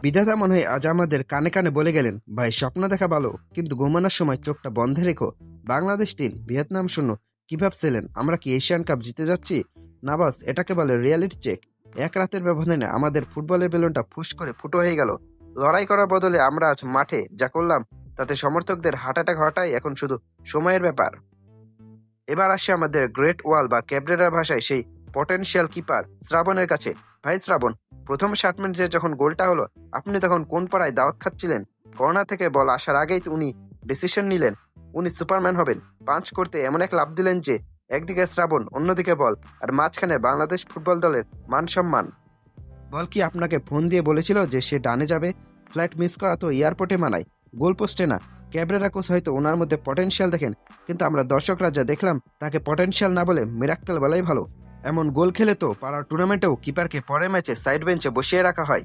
বিধাতা মনে হয় আজ আমাদের কানে কানে বলে গেলেন, ভাই স্বপ্ন দেখা ভালো, কিন্তু ঘুমানোর সময় চোখটা বন্ধে রেখো। বাংলাদেশ ৩, ভিয়েতনাম ০। কি ভাবছিলেন আমরা কি এশিয়ান কাপ জিতে যাচ্ছি? না বস, এটাকে বলে রিয়ালিটি চেক। এক রাতের ব্যবধানে আমাদের ফুটবলের বেলুনটা ফুস করে ফুটো হয়ে গেল। লড়াই করার বদলে আমরা আজ মাঠে যা করলাম তাতে সমর্থকদের হার্ট অ্যাটাক হওয়াটাই এখন শুধু সময়ের ব্যাপার। এবার আসে আমাদের গ্রেট ওয়াল বা ক্যাবরেরার ভাষায় সেই পটেনশিয়াল কিপার শ্রাবণের কাছে। ভাই শ্রাবণ, প্রথম 60 মিনিটে যখন গোলটা হলো, আপনি তখন কোন পাড়ায় দাওয়াত খাচ্ছিলেন? কর্নার থেকে বল আসার আগেই তো উনি ডিসিশন নিলেন উনি সুপারম্যান হবেন। পাঞ্চ করতে এমন এক লাভ দিলেন যে একদিকে শ্রাবণ, অন্যদিকে বল, আর মাঝখানে বাংলাদেশ ফুটবল দলের মান সম্মান। বল কি আপনাকে ফোন দিয়ে বলেছিল যে সে ডানে যাবে? ফ্লাইট মিস করা তো এয়ারপোর্টে মানায়, গোল পোস্টে না। ক্যাবরেরা কোচ হয়তো ওনার মধ্যে পটেনশিয়াল দেখেন, কিন্তু আমরা দর্শকরা যা দেখলাম তাকে পটেনশিয়াল না বলে মিরাক্কেল বলাই ভালো। এমন গোল খেলে তো পাড়ার টুর্নামেন্টেও কিপারকে পরের ম্যাচে সাইড বেঞ্চে বসিয়ে রাখা হয়।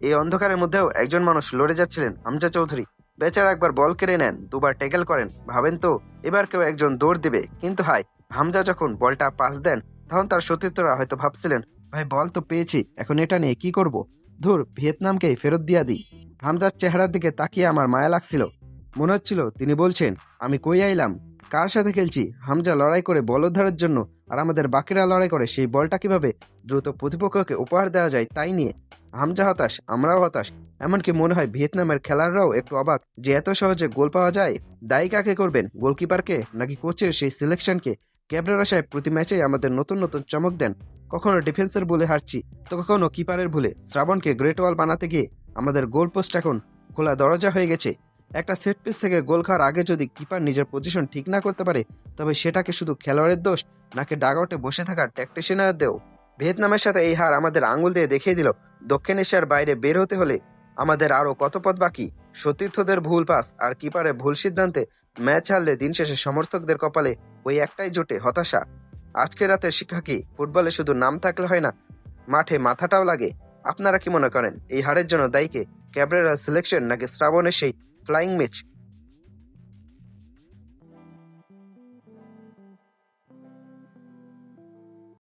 এই অন্ধকারের মধ্যেও একজন মানুষ লড়ে যাচ্ছিলেন, হামজা চৌধুরী। বেচারা একবার বল কেড়ে নেন, দুবার ট্যাকেল করেন, ভাবেন তো এবার কেউ একজন দৌড় দিবে, কিন্তু হাই, হামজা যখন বলটা পাস দেন তখন তার সতীর্থরা হয়তো ভাবছিলেন, ভাই বল তো পেয়েছি, এখন এটা নিয়ে কি করব? ধুর, ভিয়েতনামকেই ফেরত দিয়া দিই। হামজার চেহারার দিকে তাকিয়ে আমার মায়া লাগছিল। মনে হচ্ছিল তিনি বলছেন, আমি কই আইলাম, কার সাথে খেলছি? হামজা লড়াই করে বল উদ্ধারের জন্য, আর আমাদের বাকিরা লড়াই করে সেই বলটা কিভাবে দ্রুত প্রতিপক্ষকে উপহার দেওয়া যায় তাই নিয়ে। হামজা হতাশ, আমরাও হতাশ। এমনকি মনে হয় ভিয়েতনামের খেলাররাও একটু অবাক যে এত সহজে গোল পাওয়া যায়। দায়ী কাকে করবেন, গোলকিপারকে নাকি কোচের সেই সিলেকশনকে? ক্যাবরেরা সাহেব প্রতি ম্যাচেই আমাদের নতুন নতুন চমক দেন। কখনো ডিফেন্সের ভুলে হারছি, তো কখনো কিপারের ভুলে। শ্রাবণকে গ্রেট ওয়াল বানাতে গিয়ে আমাদের গোল পোস্ট এখন খোলা দরজা হয়ে গেছে। একটা সেট পিস থেকে গোল খাওয়ার আগে যদি কিপার নিজের পজিশন ঠিক না করতে পারে, তবে সেটাকে শুধু খেলোয়াড়ের দোষ নাকি ডাগআউটে বসে থাকা ট্যাকটিশিয়ানের দেও? ভিয়েতনামের সাথে এই হার আমাদের আঙুল দিয়ে দেখিয়ে দিল, দক্ষিণ এশিয়ার বাইরে বের হতে হলে আমাদের আরও কত পথ বাকি। সতীর্থদের ভুল পাস আর কিপারের ভুল সিদ্ধান্তে ম্যাচ হারলে দিন শেষে সমর্থকদের কপালে ওই একটাই জোটে, হতাশা। আজকে রাতের শিক্ষা কি, ফুটবলে শুধু নাম থাকলে হয় না, মাঠে মাথাটাও লাগে। আপনারা কি মনে করেন এই হারের জন্য দায়ীকে ক্যাবরেরার সিলেকশন নাকি শ্রাবণের সেই ফ্লাইং ম্যাচ?